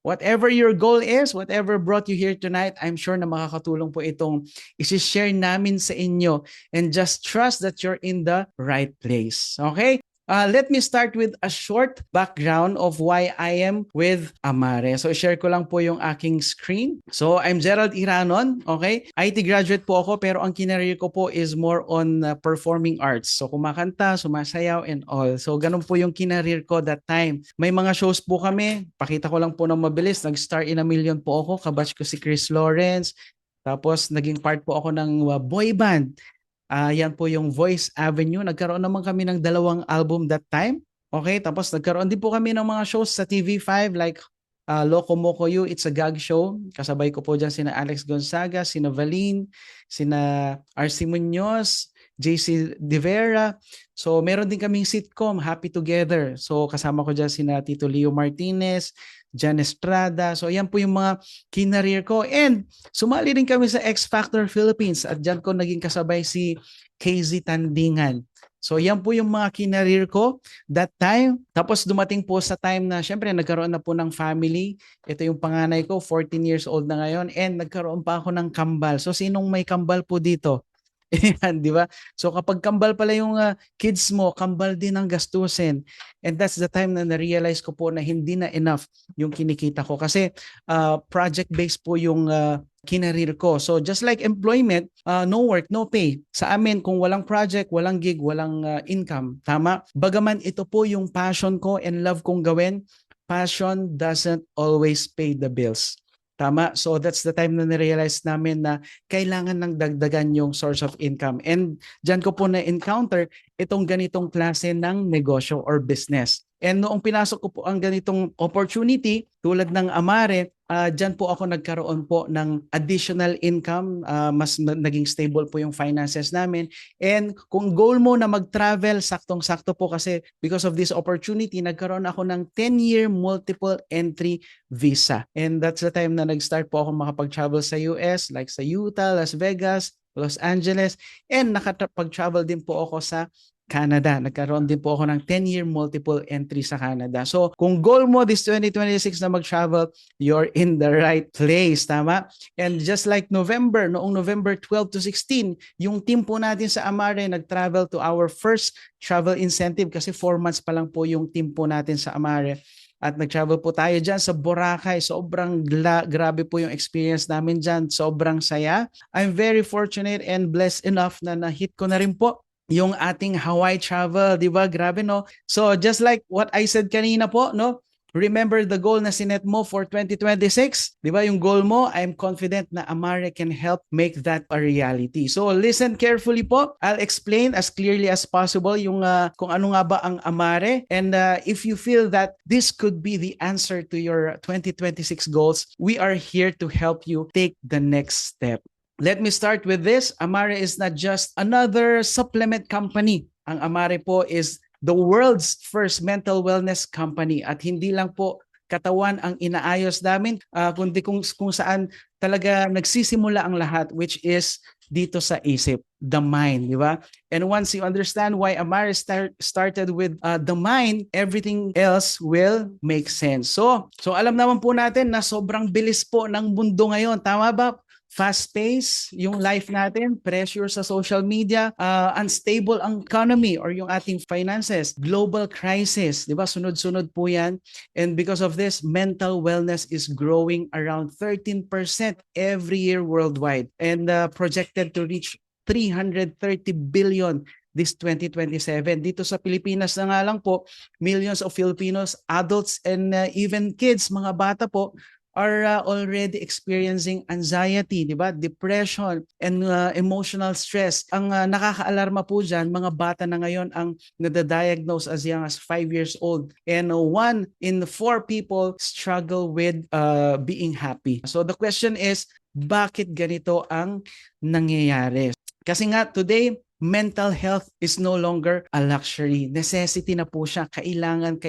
whatever your goal is, whatever brought you here tonight, I'm sure na makakatulong po itong isi-share namin sa inyo. And just trust that you're in the right place. Okay? Let me start with a short background of why I am with Amare. So, share ko lang po yung aking screen. So, I'm Gerald Iranon, okay? IT graduate po ako, pero ang kinareer ko po is more on performing arts. So, kumakanta, sumasayaw, and all. So, ganun po yung kinareer ko that time. May mga shows po kami. Pakita ko lang po ng mabilis. Nag-star in a million po ako. Kabatch ko si Chris Lawrence. Tapos, naging part po ako ng boy band. Yan po yung Voice Avenue. Nagkaroon naman kami ng 2 album that time. Okay, tapos nagkaroon din po kami ng mga shows sa TV5 like Loco Moco You, It's a Gag Show. Kasabay ko po dyan sina Alex Gonzaga, sina Valine, sina RC Munoz, JC De Vera. So meron din kaming sitcom, Happy Together. So kasama ko dyan sina Tito Leo Martinez, Jan Estrada. So yan po yung mga kinareer ko. And sumali rin kami sa X Factor Philippines at dyan ko naging kasabay si KZ Tandingan. So yan po yung mga kinareer ko that time. Tapos dumating po sa time na syempre nagkaroon na po ng family. Ito yung panganay ko, 14 years old na ngayon. And nagkaroon pa ako ng kambal. So sinong may kambal po dito? Yan, di ba? So kapag kambal pala yung kids mo, kambal din ang gastusin. And that's the time na na-realize ko po na hindi na enough yung kinikita ko. Kasi project-based po yung kinareer ko. So just like employment, no work, no pay. Sa amin, kung walang project, walang gig, walang income. Tama? Bagaman ito po yung passion ko and love kong gawin, passion doesn't always pay the bills. Tama? So that's the time na na-realize namin na kailangan ng dagdagan yung source of income. And dyan ko po na-encounter itong ganitong klase ng negosyo or business. And noong pinasok ko po ang ganitong opportunity, tulad ng Amare, dyan po ako nagkaroon po ng additional income, mas naging stable po yung finances namin. And kung goal mo na mag-travel, saktong-sakto po kasi because of this opportunity, nagkaroon ako ng 10-year multiple entry visa. And that's the time na nag-start po ako makapag-travel sa US, like sa Utah, Las Vegas, Los Angeles, and nakapag-travel din po ako sa Canada. Nagkaroon din po ako ng 10-year multiple entry sa Canada. So, kung goal mo this 2026 na mag-travel, you're in the right place, tama? And just like November, noong November 12 to 16, yung team po natin sa Amare nag-travel to our first travel incentive kasi 4 months pa lang po yung team po natin sa Amare. At nag-travel po tayo dyan sa Boracay. Sobrang grabe po yung experience namin dyan. Sobrang saya. I'm very fortunate and blessed enough na na-hit ko na rin po yung ating Hawaii travel, di ba? Grabe, no? So, just like what I said kanina po, no? Remember the goal na sinet mo for 2026? Di ba? Yung goal mo, I'm confident na Amare can help make that a reality. So, listen carefully po. I'll explain as clearly as possible yung kung ano nga ba ang Amare. And if you feel that this could be the answer to your 2026 goals, we are here to help you take the next step. Let me start with this. Amare is not just another supplement company. Ang Amare po is the world's first mental wellness company. At hindi lang po katawan ang inaayos namin, kundi kung saan talaga nagsisimula ang lahat, which is dito sa isip, the mind, di ba? And once you understand why Amare started with the mind, everything else will make sense. So alam naman po natin na sobrang bilis po ng mundo ngayon. Tama ba? Fast pace, yung life natin, pressure sa social media, unstable ang economy or yung ating finances, global crisis, di ba? Sunod-sunod po yan. And because of this, mental wellness is growing around 13% every year worldwide and projected to reach 330 billion this 2027. Dito sa Pilipinas na nga lang po, millions of Filipinos, adults and even kids, mga bata po, are already experiencing anxiety, di ba? Depression and emotional stress. Ang nakakaalarma po dyan, mga bata na ngayon ang nadadiagnose as young as 5 years old. And 1 in 4 people struggle with being happy. So the question is, bakit ganito ang nangyayari? Kasi nga today, mental health is no longer a luxury. Necessity na po siya. Kailangan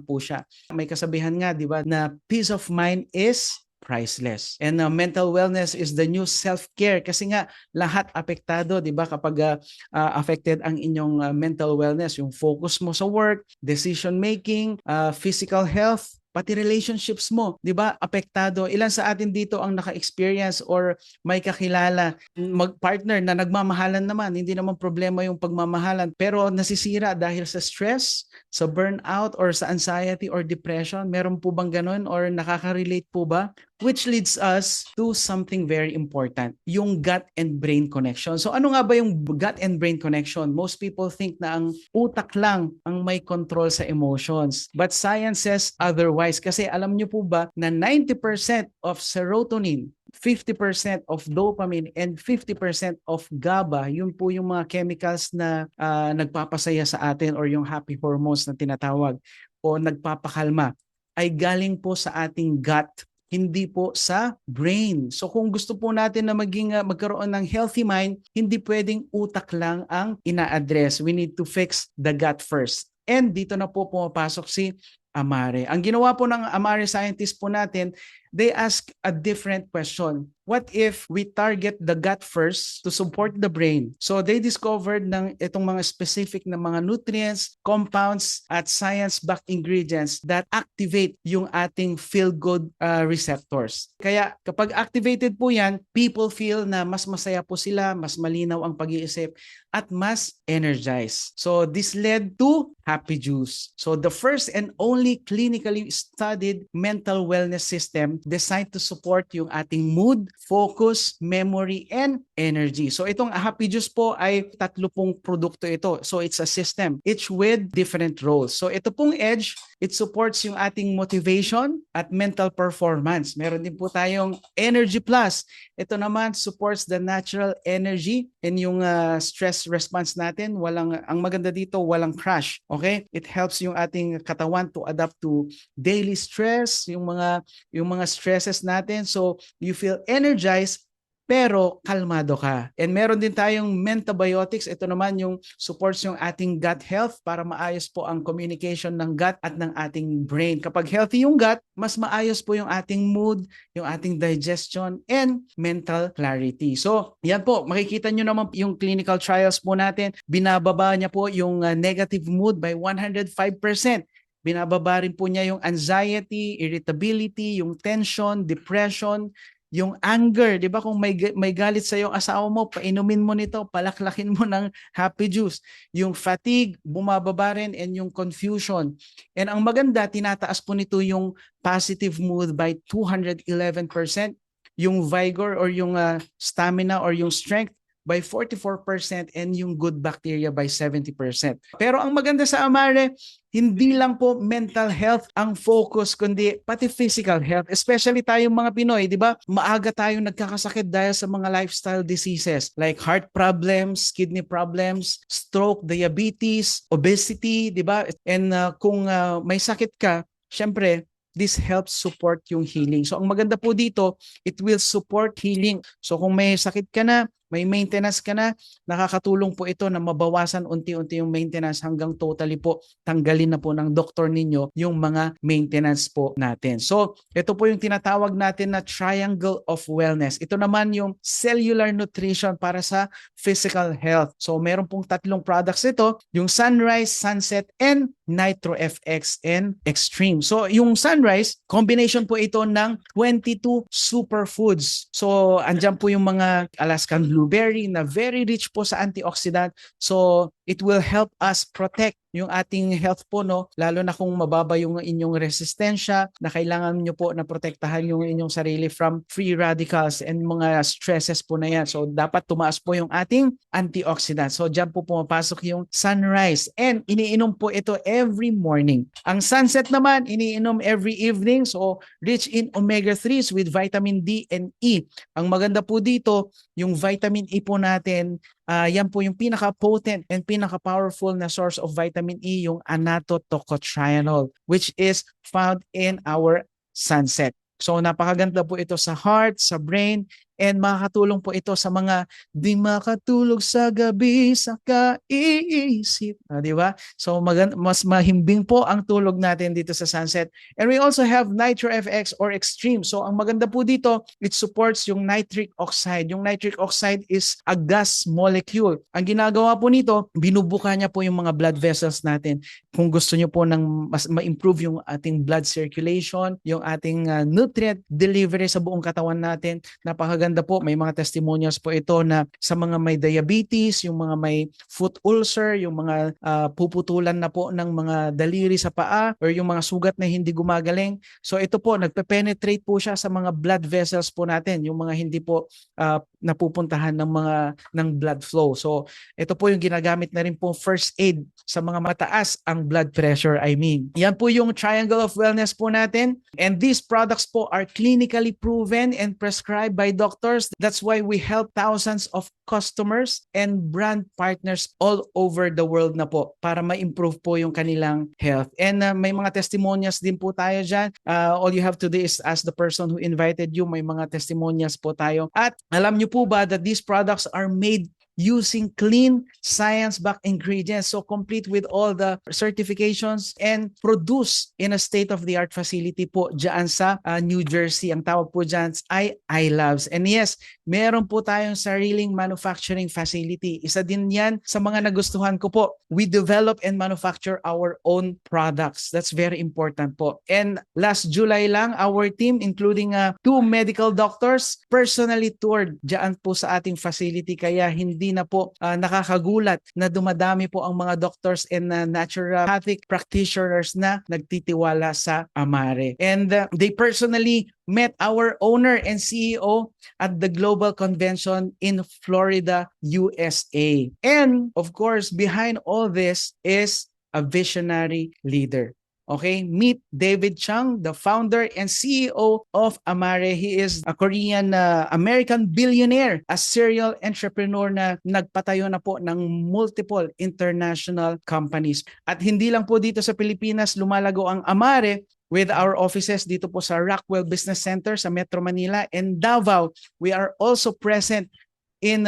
po siya. May kasabihan nga, di ba, na peace of mind is priceless. And mental wellness is the new self-care kasi nga lahat apektado, di ba, kapag affected ang inyong mental wellness, yung focus mo sa work, decision making, physical health, pati relationships mo, 'di ba? Apektado. Ilan sa atin dito ang naka-experience or may kakilala mag-partner na nagmamahalan naman, hindi naman problema yung pagmamahalan, pero nasisira dahil sa stress, sa burnout or sa anxiety or depression. Meron po bang ganun or nakaka-relate po ba? Which leads us to something very important, yung gut and brain connection. So ano nga ba yung gut and brain connection? Most people think na ang utak lang ang may control sa emotions. But science says otherwise. Kasi alam niyo po ba na 90% of serotonin, 50% of dopamine, and 50% of GABA, yun po yung mga chemicals na nagpapasaya sa atin or yung happy hormones na tinatawag o nagpapakalma, ay galing po sa ating gut, hindi po sa brain. So kung gusto po natin na magkaroon ng healthy mind, hindi pwedeng utak lang ang ina-address. We need to fix the gut first. And dito na po pumapasok si Amare. Ang ginawa po ng Amare scientist po natin, they ask a different question. What if we target the gut first to support the brain? So they discovered ng itong mga specific na mga nutrients, compounds at science-backed ingredients that activate yung ating feel-good receptors. Kaya kapag activated po yan, people feel na mas masaya po sila, mas malinaw ang pag-iisip at mas energized. So this led to Happy Juice. So the first and only clinically studied mental wellness system designed to support yung ating mood, focus, memory, and energy. So itong Happy Juice po ay 3 pong produkto ito. So it's a system, each with different roles. So ito pong Edge, it supports yung ating motivation at mental performance. Meron din po tayong Energy Plus. Ito naman supports the natural energy and yung stress response natin. Ang maganda dito, walang crash. Okay? It helps yung ating katawan to adapt to daily stress, yung mga stresses natin. So you feel energized pero kalmado ka. And meron din tayong Mentabiotics. Ito naman yung supports yung ating gut health para maayos po ang communication ng gut at ng ating brain. Kapag healthy yung gut, mas maayos po yung ating mood, yung ating digestion, and mental clarity. So, yan po. Makikita nyo naman yung clinical trials po natin. Binababa niya po yung negative mood by 105%. Binababa rin po niya yung anxiety, irritability, yung tension, depression, yung anger, 'di ba? Kung may galit sa yung asawa mo, painumin mo nito, palaklakin mo ng Happy Juice. Yung fatigue, bumababa rin, and yung confusion. And ang maganda, tinataas po nito yung positive mood by 211%, yung vigor or yung stamina or yung strength by 44%, and yung good bacteria by 70%. Pero ang maganda sa Amare, hindi lang po mental health ang focus, kundi pati physical health. Especially tayong mga Pinoy, di ba? Maaga tayong nagkakasakit dahil sa mga lifestyle diseases like heart problems, kidney problems, stroke, diabetes, obesity, di ba? And kung may sakit ka, syempre, this helps support yung healing. So ang maganda po dito, it will support healing. So kung may sakit ka na, may maintenance ka na, nakakatulong po ito na mabawasan unti-unti yung maintenance hanggang totally po tanggalin na po ng doktor ninyo yung mga maintenance po natin. So ito po yung tinatawag natin na triangle of wellness. Ito naman yung cellular nutrition para sa physical health. So meron pong 3 products ito, yung Sunrise, Sunset, and Nitro FX and Extreme. So yung Sunrise, combination po ito ng 22 superfoods. So andyan po yung mga Alaskan blueberry na very rich po sa antioxidant. So it will help us protect yung ating health po, no? Lalo na kung mababa yung inyong resistensya, na kailangan nyo po na protektahan yung inyong sarili from free radicals and mga stresses po na yan. So dapat tumaas po yung ating antioxidant. So dyan po pumapasok yung Sunrise. And iniinom po ito every morning. Ang Sunset naman, iniinom every evening. So rich in omega-3s with vitamin D and E. Ang maganda po dito, yung vitamin E po natin, yan po yung pinaka-potent and pinaka-powerful na source of vitamin E, yung annatto-tocotrienol, which is found in our Sunset. So napakaganda po ito sa heart, sa brain, and makakatulong po ito sa mga di makatulog sa gabi sa kaiisip. Di ba? So mas mahimbing po ang tulog natin dito sa Sunset. And we also have Nitro FX or Extreme. So ang maganda po dito, it supports yung nitric oxide. Yung nitric oxide is a gas molecule. Ang ginagawa po nito, binubuka niya po yung mga blood vessels natin. Kung gusto niyo po ng mas ma-improve yung ating blood circulation, yung ating nutrient delivery sa buong katawan natin, napakaganda po. May mga testimonials po ito na sa mga may diabetes, yung mga may foot ulcer, yung mga puputulan na po ng mga daliri sa paa or yung mga sugat na hindi gumagaling. So ito po, nagpe-penetrate po siya sa mga blood vessels po natin, yung mga hindi po napupuntahan ng blood flow. So ito po yung ginagamit na rin po first aid sa mga mataas ang blood pressure, I mean. Yan po yung Triangle of Wellness po natin. And these products po are clinically proven and prescribed by doctors. That's why we help thousands of customers and brand partners all over the world na po para ma-improve po yung kanilang health. And may mga testimonials din po tayo dyan. All you have to do is ask the person who invited you. May mga testimonials po tayo. At alam nyo po ba that these products are made using clean science-backed ingredients, so complete with all the certifications and produced in a state-of-the-art facility po dyan sa New Jersey. Ang tawag po dyan ay iLabs. And yes, meron po tayong sariling manufacturing facility. Isa din yan sa mga nagustuhan ko po. We develop and manufacture our own products. That's very important po. And last July lang, our team, including 2 medical doctors, personally toured dyan po sa ating facility. Kaya hindi na po nakakagulat na dumadami po ang mga doctors and naturopathic practitioners na nagtitiwala sa Amare. And they personally met our owner and CEO at the Global Convention in Florida, USA. And of course, behind all this is a visionary leader. Okay, meet David Chung, the founder and CEO of Amare. He is a Korean American billionaire, a serial entrepreneur na nagpatayo na po ng multiple international companies. At hindi lang po dito sa Pilipinas lumalago ang Amare with our offices dito po sa Rockwell Business Center sa Metro Manila and Davao. We are also present in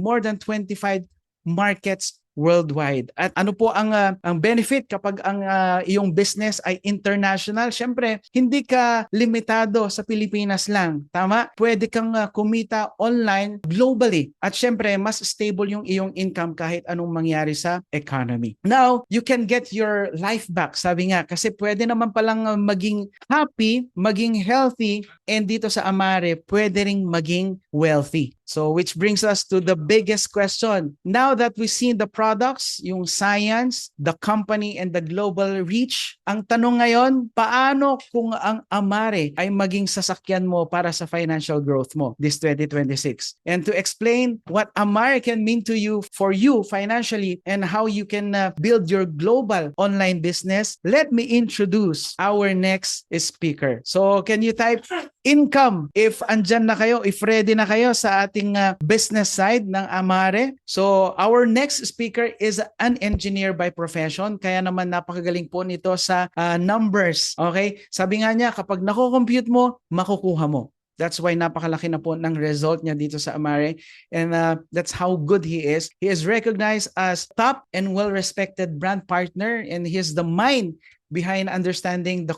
more than 25 markets worldwide. At ano po ang benefit kapag ang iyong business ay international? Siyempre, hindi ka limitado sa Pilipinas lang. Tama? Pwede kang kumita online globally. At siyempre, mas stable yung iyong income kahit anong mangyari sa economy. Now, you can get your life back. Sabi nga, kasi pwede naman palang maging happy, maging healthy, and dito sa Amare, pwede ring maging wealthy. So which brings us to the biggest question. Now that we've seen the products, yung science, the company, and the global reach, ang tanong ngayon, paano kung ang Amare ay maging sasakyan mo para sa financial growth mo this 2026? And to explain what Amare can mean to you, for you financially, and how you can build your global online business, let me introduce our next speaker. So can you type income if andyan na kayo, if ready na kayo sa ating business side ng Amare? So our next speaker is an engineer by profession, kaya naman napakagaling po nito sa numbers. Okay? Sabi nga niya, kapag nako-compute mo, makukuha mo. That's why napakalaki na po ng result niya dito sa Amare, and that's how good he is. He is recognized as top and well-respected brand partner, and he is the mind behind understanding the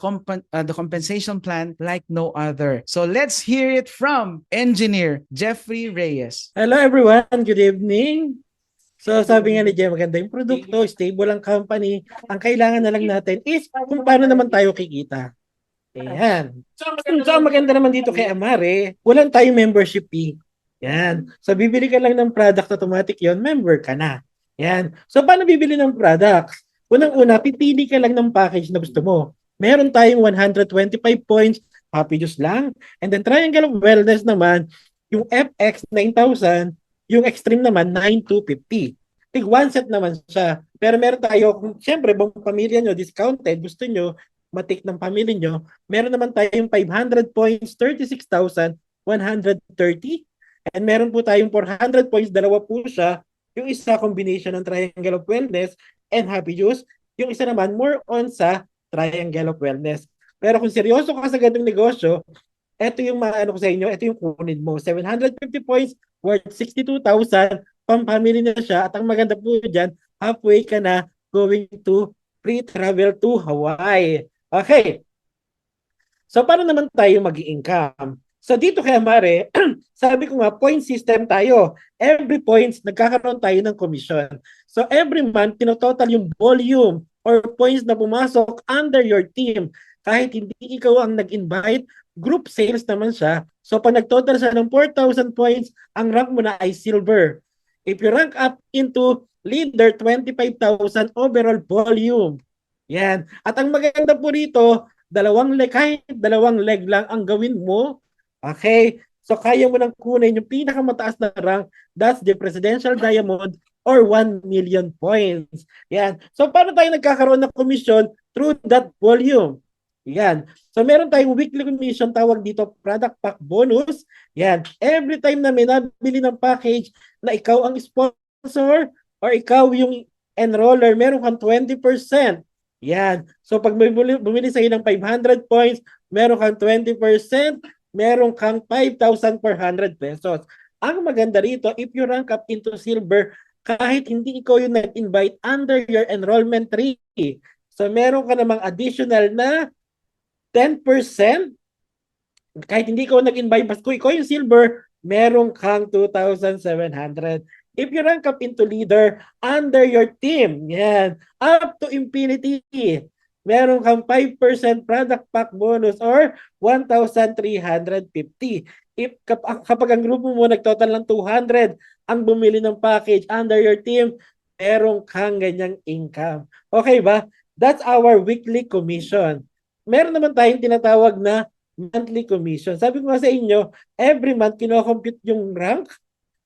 compensation plan like no other. So let's hear it from engineer Jeffrey Reyes. Hello everyone, good evening. So sabi nga ni Jem, maganda yung produkto, stable ang company. Ang kailangan na lang natin is kung paano naman tayo kikita. Ayan. So ang maganda naman dito kay Amare, walang tayong membership fee. Yan. So bibili ka lang ng product, automatic yon, member ka na. Yan. So paano bibili ng products? Unang-una, pipili ka lang ng package na gusto mo. Meron tayong 125 points, happy juice lang. And then Triangle of Wellness naman, yung FX 9,000, yung Extreme naman 9,250. Tig one set naman siya. Pero meron tayo, kung siyempre, buong pamilya nyo, discounted, gusto nyo, matik ng pamilya nyo, meron naman tayong 500 points, 36,130. And meron po tayong 400 points, dalawa po siya. Yung isa, combination ng Triangle of Wellness and Happy Juice. Yung isa naman, more on sa Triangle of Wellness. Pero kung seryoso ka sa ganitong negosyo, ito yung maano ko sa inyo, ito yung kunin mo. 750 points worth 62,000, pang-family na siya. At ang maganda po dyan, halfway ka na going to free travel to Hawaii. Okay. So, paano naman tayo mag-i-income? So, dito kaya Mare, sabi ko nga, point system tayo. Every points, nagkakaroon tayo ng commission. So, every month, tinototal yung volume or points na pumasok under your team. Kahit hindi ikaw ang nag-invite, group sales naman siya. So, pag nag-total siya ng 4,000 points, ang rank mo na ay silver. If you rank up into leader, 25,000 overall volume. Yan. At ang maganda po dito, kahit dalawang leg lang ang gawin mo, okay? So kaya mo nang kunin yung pinakamataas na rank, that's the Presidential Diamond or 1 million points. Yan. So paano tayo nagkakaroon ng commission? Through that volume. Yan. So meron tayong weekly commission, tawag dito product pack bonus. Yan. Every time na may nabili ng package na ikaw ang sponsor or ikaw yung enroller, meron kang 20%. Yan. So pag bumili sa'yo ng 500 points, meron kang 20%, meron kang 5,400 pesos. Ang maganda rito, if you rank up into silver, kahit hindi ikaw yung nag-invite under your enrollment tree, so meron ka namang additional na 10%, kahit hindi ikaw nag-invite, basta kung ikaw yung silver, meron kang 2,700. If you rank up into leader under your team, yan, up to infinity, meron kang 5% product pack bonus or 1,350. Kapag ang grupo mo nagtotal ng 200, ang bumili ng package under your team, meron kang ganyang income. Okay ba? That's our weekly commission. Meron naman tayong tinatawag na monthly commission. Sabi ko nga sa inyo, every month kino-compute yung rank.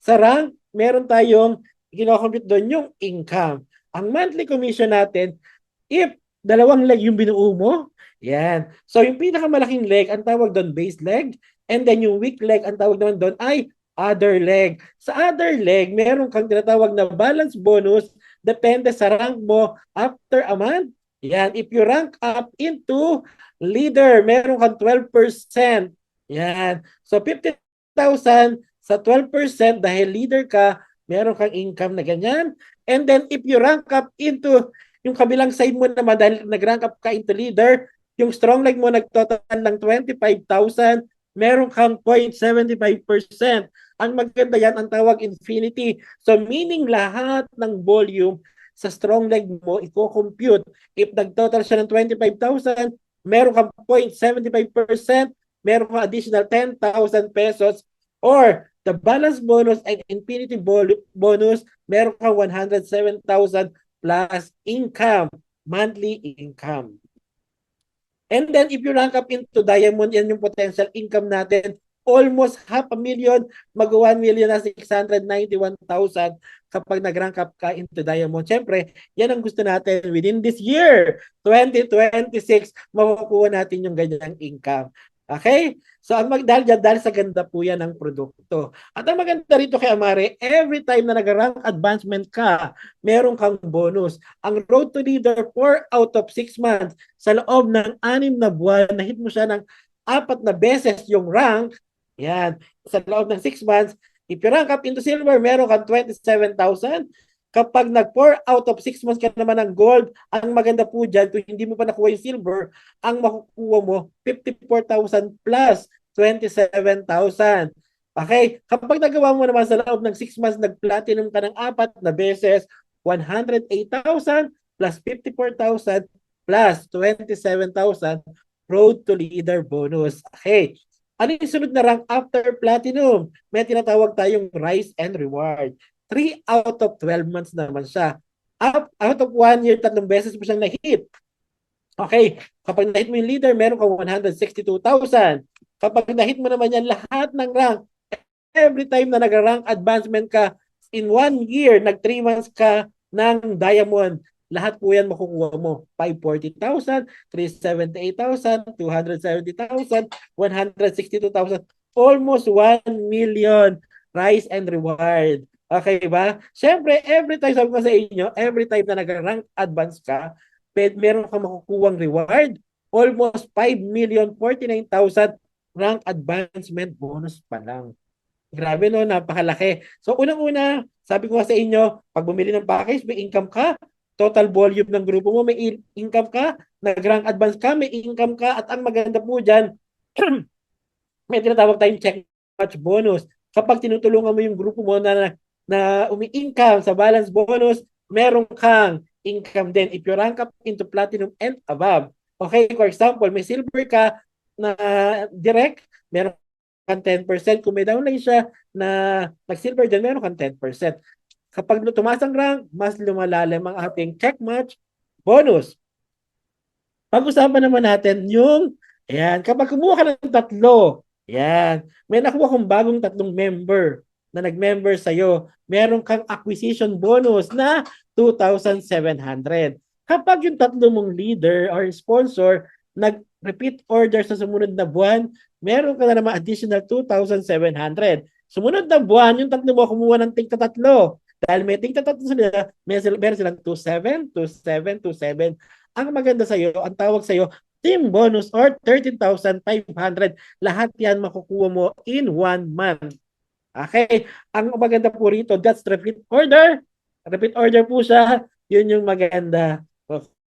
Sa rank, meron tayong kino-compute doon yung income. Ang monthly commission natin, if dalawang leg yung binuo mo, yan. So yung pinakamalaking leg, ang tawag doon base leg, and then yung weak leg, ang tawag naman doon ay other leg. Sa other leg, meron kang tinatawag na balance bonus, depende sa rank mo after a month. Yan, if you rank up into leader, meron kang 12%. Yan. So 50,000 sa 12% dahil leader ka, meron kang income na ganyan. And then if you rank up into yung kabilang side mo naman dahil nag-rank up ka into leader, yung strong leg mo nagtotal ng 25,000, meron kang 0.75%. Ang maganda yan, ang tawag infinity. So meaning lahat ng volume sa strong leg mo, i-compute. If nag-total siya ng 25,000, meron kang 0.75%, meron kang additional 10,000 pesos, or the balance bonus and infinity bonus, meron kang 107,000 plus income, monthly income. And then if you rank up into diamond, yan yung potential income natin, almost 500,000, mag-1 million na 691,000 kapag nag-rank up ka into diamond. Siyempre, yan ang gusto natin within this year, 2026, makukuha natin yung ganyang income. Okay? So, dahil sa ganda po yan ng produkto. At ang maganda rito kay Amare, every time na nag-rank advancement ka, meron kang bonus. Ang road to leader 4 out of 6 months, sa loob ng 6 na buwan, na-hit mo siya ng 4 na beses yung rank, yan, sa loob ng 6 months, if you rank up into silver, meron kang 27,000. Kapag nag-4 out of 6 months ka naman ng gold, ang maganda po dyan, kung hindi mo pa nakuha yung silver, ang makukuha mo, 54,000 plus 27,000. Okay? Kapag nagawa mo naman sa loob ng 6 months, nag-platinum ka ng 4 na beses, 108,000 plus 54,000 plus 27,000 road to leader bonus. Okay. Ano yung sunod na rank after platinum? May tinatawag tayong rise and reward. 3 out of 12 months naman siya. Out of 1 year, 3 beses mo siyang na-hit. Okay, kapag na-hit mo yung leader, meron kang 162,000. Kapag na-hit mo naman yan lahat ng rank, every time na nag-rank advancement ka, in 1 year, nag 3 months ka ng diamond, lahat po yan makukuha mo. 540,000, 378,000, 270,000, 162,000, almost 1 million rise and reward. Okay ba? Siyempre, every time, sabi ko sa inyo, every time na nag-rank advance ka, meron kang makukuhang reward. Almost 5,049,000 rank advancement bonus pa lang. Grabe no, napakalaki. So unang-una, sabi ko nga sa inyo, pag bumili ng package, may income ka, total volume ng grupo mo, may income ka, nag-rank advance ka, may income ka, at ang maganda po dyan, may tinatawag tayong check match bonus. Kapag tinutulungan mo yung grupo mo na umi-income sa balance bonus, meron kang income din if you rank up into platinum and above. Okay, for example, may silver ka na direct, meron kang 10%. Kung may downline siya na nag-silver din, meron kang 10%. Kapag tumaas ang rank, mas lumalalim ang ating check match bonus. Pag-usapan naman natin yung, ayan, kapag kumuha ka ng 3, ayan, may nakuha kong bagong 3 member na nag-member sa'yo, meron kang acquisition bonus na 2,700. Kapag yung 3 mong leader or sponsor nag-repeat order sa sumunod na buwan, meron ka na naman additional 2,700. Sumunod na buwan, yung 3 mo kumuha ng tig-3. Dahil may tig-3 sila, meron silang 27, 27, 27. Ang maganda sa'yo, ang tawag sa'yo, team bonus or 13,500. Lahat yan makukuha mo in 1 month. Okay? Ang maganda po rito, that's repeat order. Repeat order po siya. Yun yung maganda.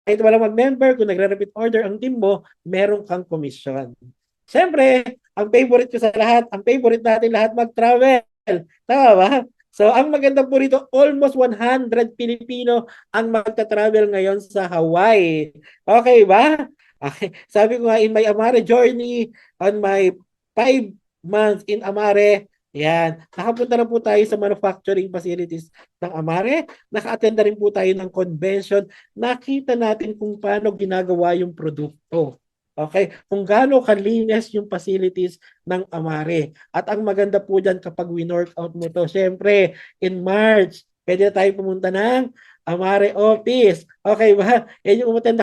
Kahit walang mag-member, kung nagre-repeat order ang team mo, meron kang commission. Siyempre, ang favorite ko sa lahat, ang favorite natin lahat mag-travel. Tama ba? So, ang maganda po rito, almost 100 Pilipino ang magta-travel ngayon sa Hawaii. Okay ba? Okay. Sabi ko nga, in my Amare journey, on my 5 months in Amare, yan, nakapunta na po tayo sa manufacturing facilities ng Amare. Naka-attend na rin po tayo ng convention. Nakita natin kung paano ginagawa yung produkto. Okay? Kung gaano kalinis yung facilities ng Amare. At ang maganda po dyan kapag win-workout mo to, syempre, in March, pwede na tayo pumunta ng Amare office. Okay ba? Yung umattend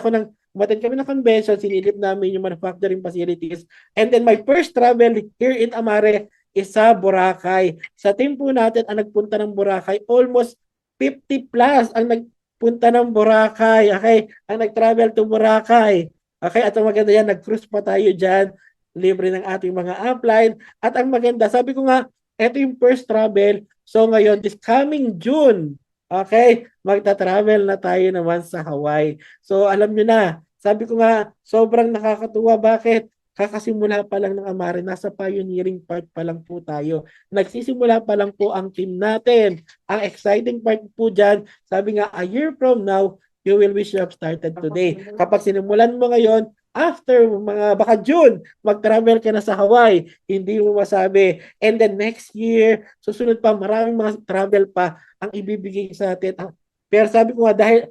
kami ng convention, sinilip namin yung manufacturing facilities. And then my first travel here in Amare is sa Boracay. Sa team po natin ang nagpunta ng Boracay, almost 50 plus ang nagpunta ng Boracay. Okay? Ang nag-travel to Boracay. Okay, at ang maganda yan, nag-cruise pa tayo dyan, libre ng ating mga upline. At ang maganda, sabi ko nga, ito yung first travel. So ngayon, this coming June, okay, magta-travel na tayo naman sa Hawaii. So alam nyo na, sabi ko nga, sobrang nakakatuwa. Bakit? Kakasimula pa lang ng Amare, nasa pioneering part pa lang po tayo. Nagsisimula pa lang po ang team natin. Ang exciting part po dyan, sabi nga, a year from now, you will wish you have started today. Kapag sinimulan mo ngayon, after mga baka June, mag-travel ka na sa Hawaii, hindi mo masabi. And then next year, susunod pa, maraming mga travel pa ang ibibigay sa atin. Pero sabi ko nga, dahil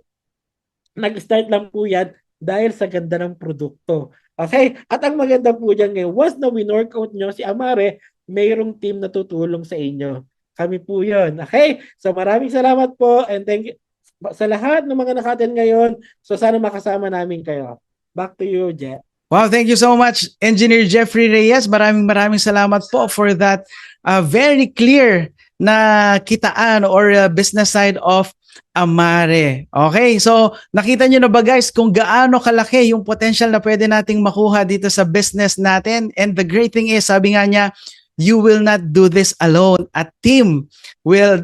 nag-start lang po yan, dahil sa ganda ng produkto. Okay? At ang maganda po dyan ngayon, once na win-workout nyo si Amare, mayroong team na tutulong sa inyo. Kami po yun. Okay? So maraming salamat po and thank you sa lahat ng mga nakaten ngayon. So sana makasama namin kayo. Back to you, Jeff. Wow, thank you so much, Engineer Jeffrey Reyes. Maraming salamat po for that very clear na kitaan or business side of Amare. Okay, so nakita nyo na ba guys kung gaano kalaki yung potential na pwede nating makuha dito sa business natin? And the great thing is, sabi nga niya, you will not do this alone.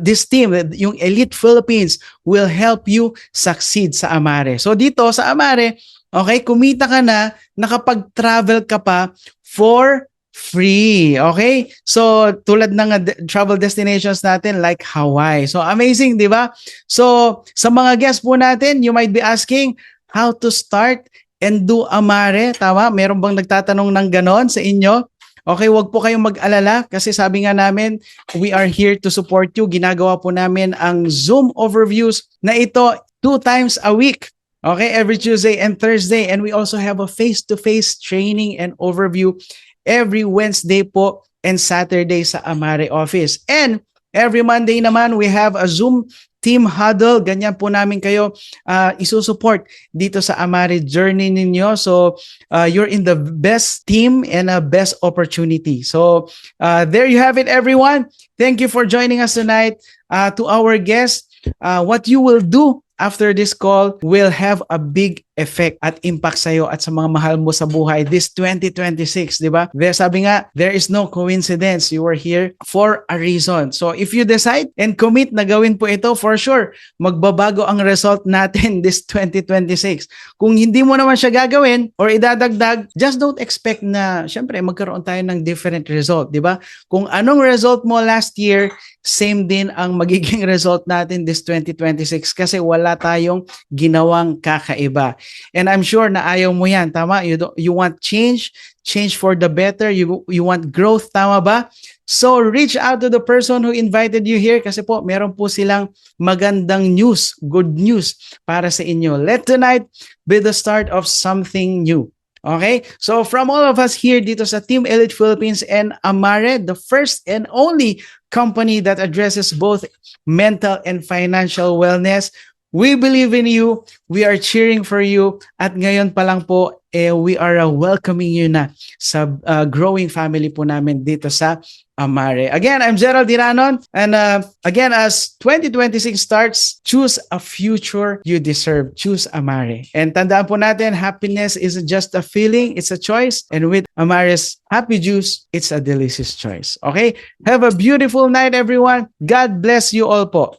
This team, yung Elite Philippines, will help you succeed sa Amare. So dito sa Amare, okay, kumita ka na, nakapag-travel ka pa for free. Okay? So tulad ng travel destinations natin like Hawaii. So amazing, di ba? So sa mga guests po natin, you might be asking how to start and do Amare. Tama? Meron bang nagtatanong ng ganon sa inyo? Okay, wag po kayong mag-alala kasi sabi nga namin, we are here to support you. Ginagawa po namin ang Zoom overviews na ito 2 times a week. Okay, every Tuesday and Thursday. And we also have a face-to-face training and overview every Wednesday po and Saturday sa Amare office. And every Monday naman, we have a Zoom team huddle. Ganyan po namin kayo isusupport dito sa Amare journey ninyo. So, you're in the best team and a best opportunity. So, there you have it, everyone. Thank you for joining us tonight. To our guests, what you will do after this call will have a big effect at impact sa'yo at sa mga mahal mo sa buhay this 2026, di ba? Sabi nga, there is no coincidence. You are here for a reason. So if you decide and commit na gawin po ito, for sure, magbabago ang result natin this 2026. Kung hindi mo naman siya gagawin or idadagdag, just don't expect na, syempre, magkaroon tayo ng different result, di ba? Kung anong result mo last year, same din ang magiging result natin this 2026 kasi wala tayong ginawang kakaiba. And I'm sure na ayaw mo yan, tama? You want change for the better, you want growth, tama ba? So reach out to the person who invited you here kasi po meron po silang magandang news, good news para sa inyo. Let tonight be the start of something new. Okay? So from all of us here dito sa Team Elite Philippines and Amare, the first and only company that addresses both mental and financial wellness, we believe in you. We are cheering for you. At ngayon pa lang po, we are welcoming you na sa growing family po namin dito sa Amare. Again, I'm Gerald Diranon. And again, as 2026 starts, choose a future you deserve. Choose Amare. And tandaan po natin, happiness isn't just a feeling, it's a choice. And with Amare's Happy Juice, it's a delicious choice. Okay? Have a beautiful night, everyone. God bless you all po.